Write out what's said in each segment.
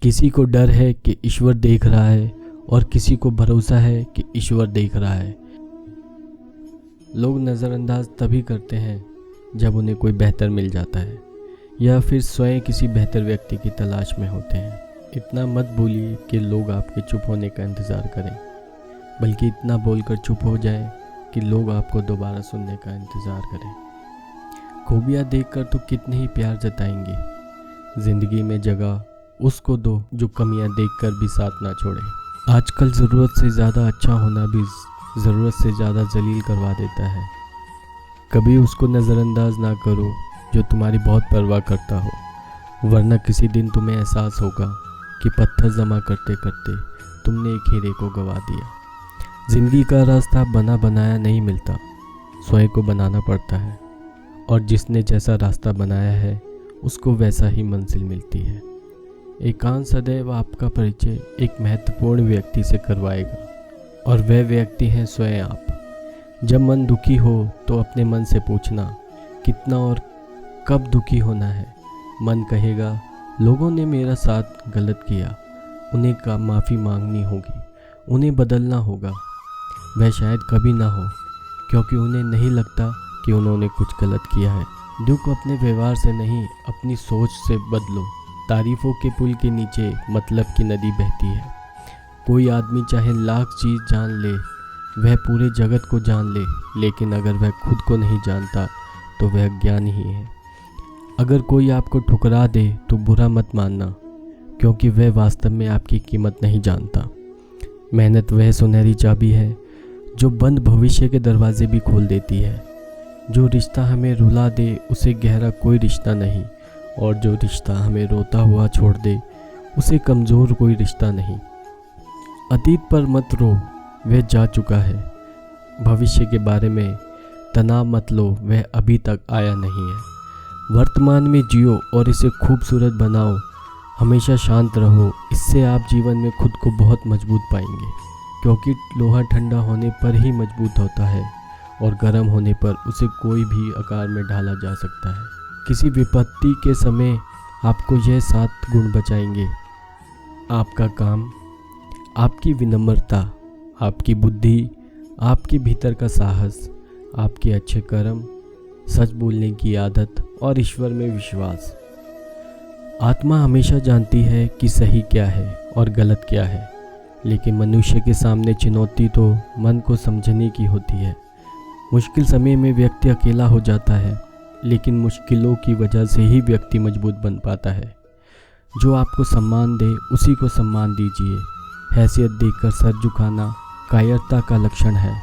किसी को डर है कि ईश्वर देख रहा है और किसी को भरोसा है कि ईश्वर देख रहा है। लोग नज़रअंदाज तभी करते हैं जब उन्हें कोई बेहतर मिल जाता है या फिर स्वयं किसी बेहतर व्यक्ति की तलाश में होते हैं। इतना मत बोलिए कि लोग आपके चुप होने का इंतज़ार करें, बल्कि इतना बोलकर चुप हो जाएं कि लोग आपको दोबारा सुनने का इंतज़ार करें। खूबियाँ देखकर तो कितने ही प्यार जताएंगे। ज़िंदगी में जगह उसको दो जो कमियां देखकर भी साथ ना छोड़े। आजकल ज़रूरत से ज़्यादा अच्छा होना भी ज़रूरत से ज़्यादा जलील करवा देता है। कभी उसको नज़रअंदाज ना करो जो तुम्हारी बहुत परवाह करता हो, वरना किसी दिन तुम्हें एहसास होगा कि पत्थर जमा करते करते तुमने एक हीरे को गवा दिया। ज़िंदगी का रास्ता बना बनाया नहीं मिलता, स्वयं को बनाना पड़ता है, और जिसने जैसा रास्ता बनाया है उसको वैसा ही मंजिल मिलती है। एकांत सदैव आपका परिचय एक महत्वपूर्ण व्यक्ति से करवाएगा, और वह व्यक्ति है स्वयं आप। जब मन दुखी हो तो अपने मन से पूछना कितना और कब दुखी होना है। मन कहेगा लोगों ने मेरा साथ गलत किया, उन्हें का माफ़ी मांगनी होगी, उन्हें बदलना होगा। वह शायद कभी ना हो, क्योंकि उन्हें नहीं लगता कि उन्होंने कुछ गलत किया है। दुख अपने व्यवहार से नहीं, अपनी सोच से बदलो। तारीफ़ों के पुल के नीचे मतलब की नदी बहती है। कोई आदमी चाहे लाख चीज़ जान ले, वह पूरे जगत को जान ले, लेकिन अगर वह खुद को नहीं जानता तो वह अज्ञानी ही है। अगर कोई आपको ठुकरा दे तो बुरा मत मानना, क्योंकि वह वास्तव में आपकी कीमत नहीं जानता। मेहनत वह सुनहरी चाबी है जो बंद भविष्य के दरवाजे भी खोल देती है। जो रिश्ता हमें रुला दे उसे गहरा कोई रिश्ता नहीं, और जो रिश्ता हमें रोता हुआ छोड़ दे उसे कमज़ोर कोई रिश्ता नहीं। अतीत पर मत रो, वह जा चुका है। भविष्य के बारे में तनाव मत लो, वह अभी तक आया नहीं है। वर्तमान में जियो और इसे खूबसूरत बनाओ। हमेशा शांत रहो, इससे आप जीवन में खुद को बहुत मजबूत पाएंगे, क्योंकि लोहा ठंडा होने पर ही मजबूत होता है और गर्म होने पर उसे कोई भी आकार में ढाला जा सकता है। किसी विपत्ति के समय आपको यह 7 गुण बचाएंगे: आपका काम, आपकी विनम्रता, आपकी बुद्धि, आपके भीतर का साहस, आपके अच्छे कर्म, सच बोलने की आदत और ईश्वर में विश्वास। आत्मा हमेशा जानती है कि सही क्या है और गलत क्या है, लेकिन मनुष्य के सामने चुनौती तो मन को समझने की होती है। मुश्किल समय में व्यक्ति अकेला हो जाता है, लेकिन मुश्किलों की वजह से ही व्यक्ति मजबूत बन पाता है। जो आपको सम्मान दे उसी को सम्मान दीजिए। हैसियत देखकर सर झुकाना कायरता का लक्षण है।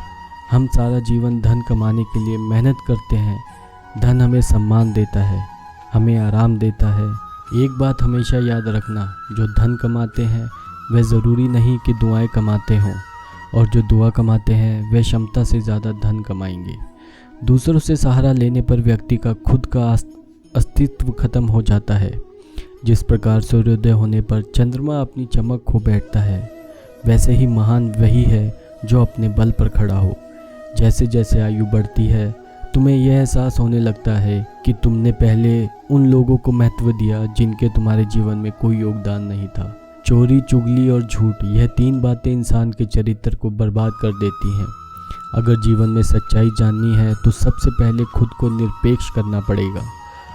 हम सारा जीवन धन कमाने के लिए मेहनत करते हैं। धन हमें सम्मान देता है, हमें आराम देता है। एक बात हमेशा याद रखना, जो धन कमाते हैं वह ज़रूरी नहीं कि दुआएं कमाते हों, और जो दुआ कमाते हैं वह क्षमता से ज़्यादा धन कमाएंगे। दूसरों से सहारा लेने पर व्यक्ति का खुद का अस्तित्व खत्म हो जाता है। जिस प्रकार सूर्योदय होने पर चंद्रमा अपनी चमक खो बैठता है, वैसे ही महान वही है जो अपने बल पर खड़ा हो। जैसे जैसे आयु बढ़ती है तुम्हें यह एहसास होने लगता है कि तुमने पहले उन लोगों को महत्व दिया जिनके तुम्हारे जीवन में कोई योगदान नहीं था। चोरी, चुगली और झूठ, यह 3 बातें इंसान के चरित्र को बर्बाद कर देती हैं। अगर जीवन में सच्चाई जाननी है तो सबसे पहले खुद को निरपेक्ष करना पड़ेगा।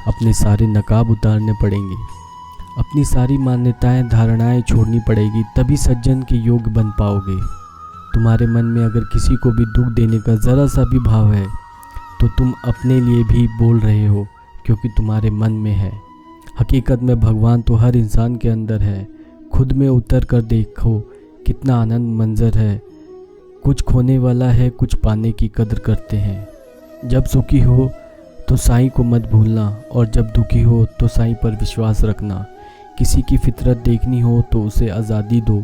अपने सारे नकाब उतारने पड़ेंगे, अपनी सारी मान्यताएं धारणाएं छोड़नी पड़ेगी, तभी सज्जन के योग्य बन पाओगे। तुम्हारे मन में अगर किसी को भी दुख देने का ज़रा सा भी भाव है तो तुम अपने लिए भी बोल रहे हो, क्योंकि तुम्हारे मन में है। हकीकत में भगवान तो हर इंसान के अंदर है। खुद में उतर कर देखो कितना आनंद मंजर है। कुछ खोने वाला है, कुछ पाने की कदर करते हैं। जब सुखी हो तो साईं को मत भूलना, और जब दुखी हो तो साईं पर विश्वास रखना। किसी की फितरत देखनी हो तो उसे आज़ादी दो।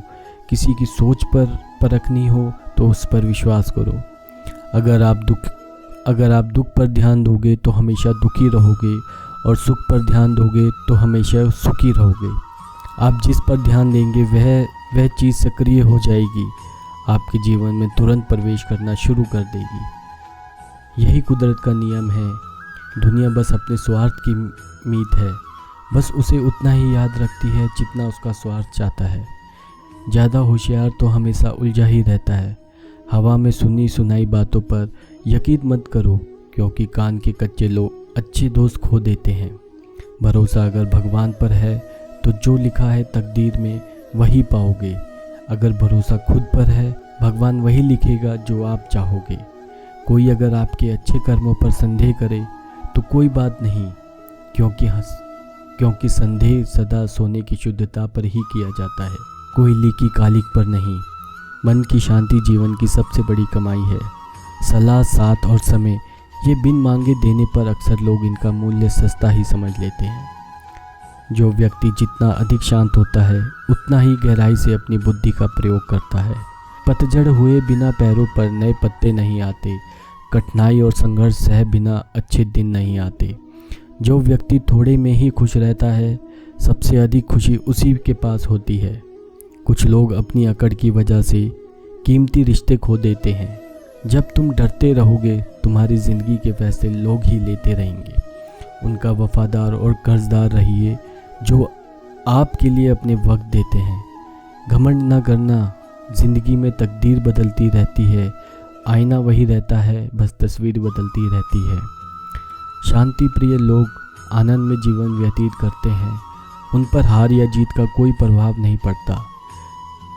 किसी की सोच पर परखनी हो तो उस पर विश्वास करो। अगर आप दुख पर ध्यान दोगे तो हमेशा दुखी रहोगे, और सुख पर ध्यान दोगे तो हमेशा सुखी रहोगे। आप जिस पर ध्यान देंगे वह चीज़ सक्रिय हो जाएगी, आपके जीवन में तुरंत प्रवेश करना शुरू कर देगी। यही कुदरत का नियम है। दुनिया बस अपने स्वार्थ की मीत है। बस उसे उतना ही याद रखती है जितना उसका स्वार्थ चाहता है। ज़्यादा होशियार तो हमेशा उलझा ही रहता है। हवा में सुनी सुनाई बातों पर यकीन मत करो, क्योंकि कान के कच्चे लोग अच्छे दोस्त खो देते हैं। भरोसा अगर भगवान पर है तो जो लिखा है तकदीर में वही पाओगे। अगर भरोसा खुद पर है, भगवान वही लिखेगा जो आप चाहोगे। कोई अगर आपके अच्छे कर्मों पर संदेह करे तो कोई बात नहीं, क्योंकि संदेह सदा सोने की शुद्धता पर ही किया जाता है, कोयले की कालिक पर नहीं। मन की शांति जीवन की सबसे बड़ी कमाई है। सलाह, साथ और समय ये बिन मांगे देने पर अक्सर लोग इनका मूल्य सस्ता ही समझ लेते हैं। जो व्यक्ति जितना अधिक शांत होता है उतना ही गहराई से अपनी बुद्धि का प्रयोग करता है। पतझड़ हुए बिना पैरों पर नए पत्ते नहीं आते। कठिनाई और संघर्ष सह बिना अच्छे दिन नहीं आते। जो व्यक्ति थोड़े में ही खुश रहता है, सबसे अधिक खुशी उसी के पास होती है। कुछ लोग अपनी अकड़ की वजह से कीमती रिश्ते खो देते हैं। जब तुम डरते रहोगे, तुम्हारी ज़िंदगी के फैसले लोग ही लेते रहेंगे। उनका वफादार और कर्जदार रहिए जो आपके लिए अपने वक्त देते हैं। घमंड न करना, ज़िंदगी में तकदीर बदलती रहती है, आईना वही रहता है, बस तस्वीर बदलती रहती है। शांति प्रिय लोग आनंद में जीवन व्यतीत करते हैं। उन पर हार या जीत का कोई प्रभाव नहीं पड़ता।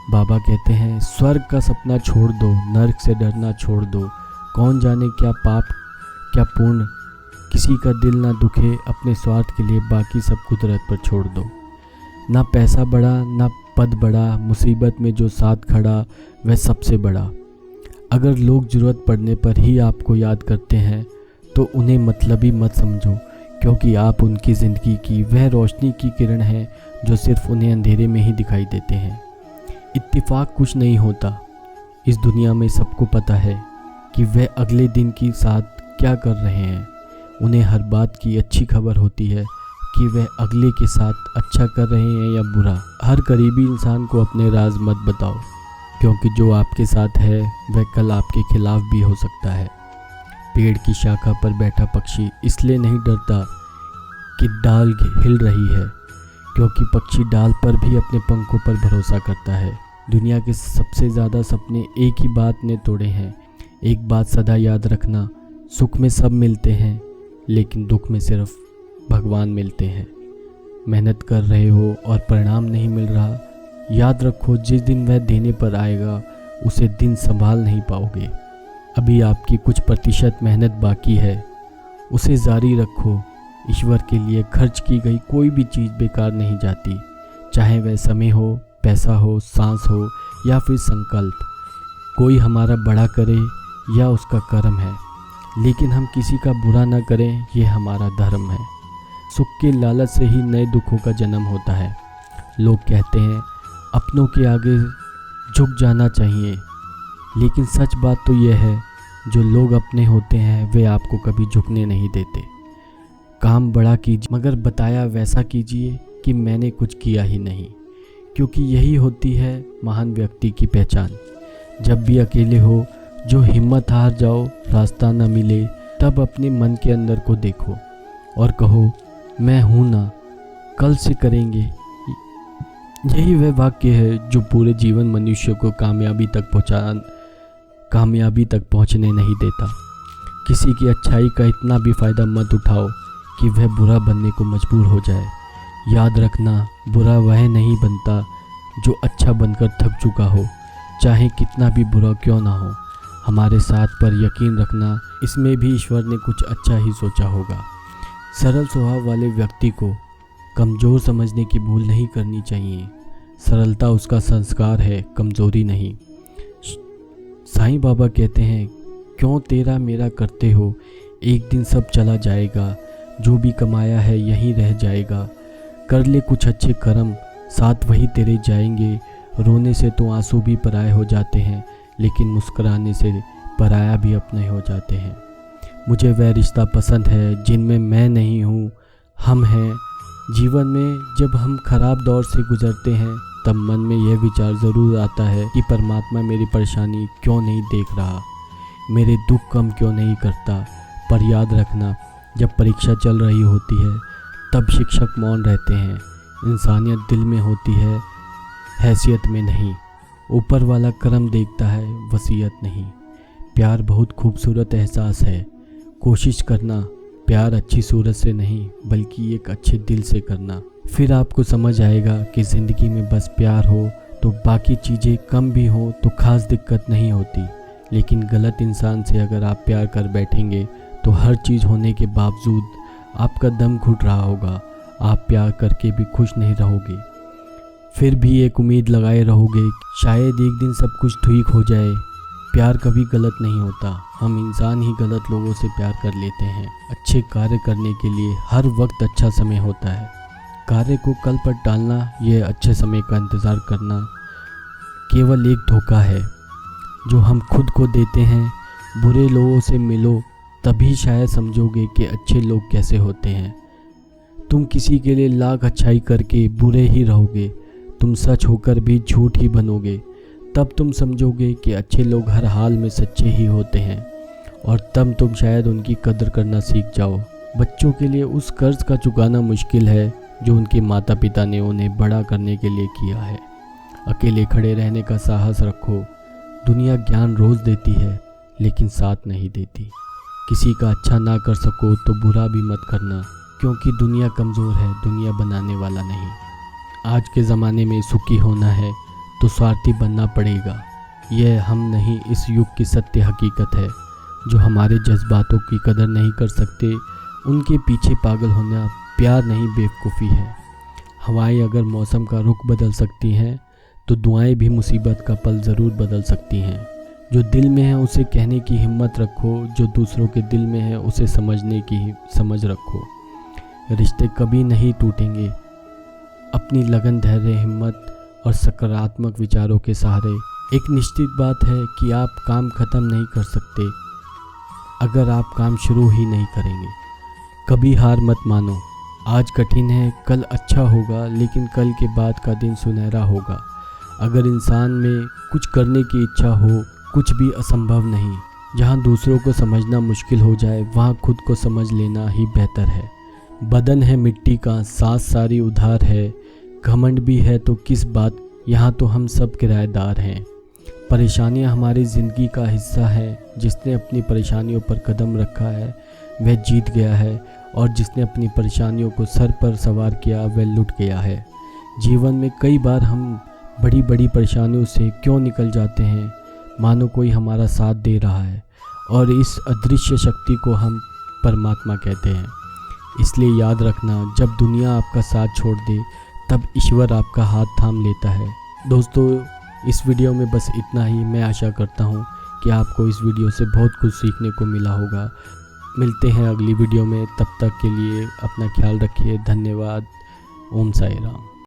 बाबा कहते हैं, स्वर्ग का सपना छोड़ दो, नर्क से डरना छोड़ दो। कौन जाने क्या पाप क्या पुण्य, किसी का दिल ना दुखे, अपने स्वार्थ के लिए बाकी सब कुदरत पर छोड़ दो। ना पैसा बड़ा ना पद बड़ा, मुसीबत में जो साथ खड़ा वह सबसे बड़ा। अगर लोग ज़रूरत पड़ने पर ही आपको याद करते हैं तो उन्हें मतलबी मत समझो, क्योंकि आप उनकी ज़िंदगी की वह रोशनी की किरण है जो सिर्फ उन्हें अंधेरे में ही दिखाई देते हैं। इत्तेफाक कुछ नहीं होता। इस दुनिया में सबको पता है कि वह अगले दिन के साथ क्या कर रहे हैं। उन्हें हर बात की अच्छी खबर होती है कि वह अगले के साथ अच्छा कर रहे हैं या बुरा। हर करीबी इंसान को अपने राज मत बताओ, क्योंकि जो आपके साथ है वह कल आपके खिलाफ भी हो सकता है। पेड़ की शाखा पर बैठा पक्षी इसलिए नहीं डरता कि डाल हिल रही है, क्योंकि पक्षी डाल पर भी अपने पंखों पर भरोसा करता है। दुनिया के सबसे ज़्यादा सपने एक ही बात ने तोड़े हैं। एक बात सदा याद रखना, सुख में सब मिलते हैं, लेकिन दुख में सिर्फ भगवान मिलते हैं। मेहनत कर रहे हो और परिणाम नहीं मिल रहा, याद रखो जिस दिन वह देने पर आएगा उसे दिन संभाल नहीं पाओगे। अभी आपकी कुछ प्रतिशत मेहनत बाकी है, उसे जारी रखो। ईश्वर के लिए खर्च की गई कोई भी चीज़ बेकार नहीं जाती, चाहे वह समय हो, पैसा हो, सांस हो या फिर संकल्प। कोई हमारा बड़ा करे या उसका कर्म है, लेकिन हम किसी का बुरा ना करें, ये हमारा धर्म है। सुख के लालच से ही नए दुखों का जन्म होता है। लोग कहते हैं अपनों के आगे झुक जाना चाहिए, लेकिन सच बात तो यह है, जो लोग अपने होते हैं वे आपको कभी झुकने नहीं देते। काम बड़ा कीजिए, मगर बताया वैसा कीजिए कि मैंने कुछ किया ही नहीं, क्योंकि यही होती है महान व्यक्ति की पहचान। जब भी अकेले हो, जो हिम्मत हार जाओ, रास्ता न मिले, तब अपने मन के अंदर को देखो और कहो, मैं हूँ ना, कल से करेंगे। यही वह वाक्य है जो पूरे जीवन मनुष्य को कामयाबी तक पहुँचने नहीं देता। किसी की अच्छाई का इतना भी फ़ायदा मत उठाओ कि वह बुरा बनने को मजबूर हो जाए। याद रखना, बुरा वह नहीं बनता जो अच्छा बनकर थक चुका हो, चाहे कितना भी बुरा क्यों ना हो। हमारे साथ पर यकीन रखना, इसमें भी ईश्वर ने कुछ अच्छा ही सोचा होगा। सरल स्वभाव वाले व्यक्ति को कमज़ोर समझने की भूल नहीं करनी चाहिए। सरलता उसका संस्कार है, कमज़ोरी नहीं। साईं बाबा कहते हैं, क्यों तेरा मेरा करते हो, एक दिन सब चला जाएगा, जो भी कमाया है यहीं रह जाएगा। कर ले कुछ अच्छे कर्म, साथ वही तेरे जाएंगे। रोने से तो आंसू भी पराये हो जाते हैं, लेकिन मुस्कुराने से पराया भी अपने हो जाते हैं। मुझे वह रिश्ता पसंद है जिनमें मैं नहीं हूँ, हम हैं। जीवन में जब हम खराब दौर से गुजरते हैं, तब मन में यह विचार ज़रूर आता है कि परमात्मा मेरी परेशानी क्यों नहीं देख रहा, मेरे दुख कम क्यों नहीं करता। पर याद रखना, जब परीक्षा चल रही होती है तब शिक्षक मौन रहते हैं। इंसानियत दिल में होती है, हैसियत में नहीं। ऊपर वाला करम देखता है, वसीयत नहीं। प्यार बहुत खूबसूरत एहसास है। कोशिश करना प्यार अच्छी सूरत से नहीं बल्कि एक अच्छे दिल से करना। फिर आपको समझ आएगा कि ज़िंदगी में बस प्यार हो तो बाकी चीज़ें कम भी हो तो ख़ास दिक्कत नहीं होती। लेकिन गलत इंसान से अगर आप प्यार कर बैठेंगे तो हर चीज़ होने के बावजूद आपका दम घुट रहा होगा। आप प्यार करके भी खुश नहीं रहोगे। फिर भी एक उम्मीद लगाए रहोगे, शायद एक दिन सब कुछ ठीक हो जाए। प्यार कभी गलत नहीं होता, हम इंसान ही गलत लोगों से प्यार कर लेते हैं। अच्छे कार्य करने के लिए हर वक्त अच्छा समय होता है। कार्य को कल पर टालना, यह अच्छे समय का इंतज़ार करना केवल एक धोखा है जो हम खुद को देते हैं। बुरे लोगों से मिलो, तभी शायद समझोगे कि अच्छे लोग कैसे होते हैं। तुम किसी के लिए लाख अच्छाई करके बुरे ही रहोगे। तुम सच होकर भी झूठ ही बनोगे। तब तुम समझोगे कि अच्छे लोग हर हाल में सच्चे ही होते हैं और तब तुम शायद उनकी कदर करना सीख जाओ। बच्चों के लिए उस कर्ज का चुकाना मुश्किल है जो उनके माता पिता ने उन्हें बड़ा करने के लिए किया है। अकेले खड़े रहने का साहस रखो। दुनिया ज्ञान रोज़ देती है लेकिन साथ नहीं देती। किसी का अच्छा ना कर सको तो बुरा भी मत करना, क्योंकि दुनिया कमज़ोर है, दुनिया बनाने वाला नहीं। आज के ज़माने में सुखी होना है तो स्वार्थी बनना पड़ेगा। यह हम नहीं, इस युग की सत्य हकीकत है। जो हमारे जज्बातों की कदर नहीं कर सकते उनके पीछे पागल होना प्यार नहीं, बेवकूफ़ी है। हवाएं अगर मौसम का रुख बदल सकती हैं तो दुआएं भी मुसीबत का पल ज़रूर बदल सकती हैं। जो दिल में है उसे कहने की हिम्मत रखो, जो दूसरों के दिल में है उसे समझने की समझ रखो। रिश्ते कभी नहीं टूटेंगे अपनी लगन, धैर्य, हिम्मत और सकारात्मक विचारों के सहारे। एक निश्चित बात है कि आप काम ख़त्म नहीं कर सकते अगर आप काम शुरू ही नहीं करेंगे। कभी हार मत मानो। आज कठिन है, कल अच्छा होगा, लेकिन कल के बाद का दिन सुनहरा होगा। अगर इंसान में कुछ करने की इच्छा हो, कुछ भी असंभव नहीं। जहाँ दूसरों को समझना मुश्किल हो जाए वहाँ खुद को समझ लेना ही बेहतर है। बदन है मिट्टी का, सांस सारी उधार है। घमंड भी है तो किस बात, यहाँ तो हम सब किराएदार हैं। परेशानियाँ हमारी ज़िंदगी का हिस्सा है। जिसने अपनी परेशानियों पर कदम रखा है वह जीत गया है, और जिसने अपनी परेशानियों को सर पर सवार किया वह लुट गया है। जीवन में कई बार हम बड़ी बड़ी परेशानियों से क्यों निकल जाते हैं, मानो कोई हमारा साथ दे रहा है, और इस अदृश्य शक्ति को हम परमात्मा कहते हैं। इसलिए याद रखना, जब दुनिया आपका साथ छोड़ दे तब ईश्वर आपका हाथ थाम लेता है। दोस्तों, इस वीडियो में बस इतना ही। मैं आशा करता हूँ कि आपको इस वीडियो से बहुत कुछ सीखने को मिला होगा। मिलते हैं अगली वीडियो में, तब तक के लिए अपना ख्याल रखिए। धन्यवाद। ओम साई राम।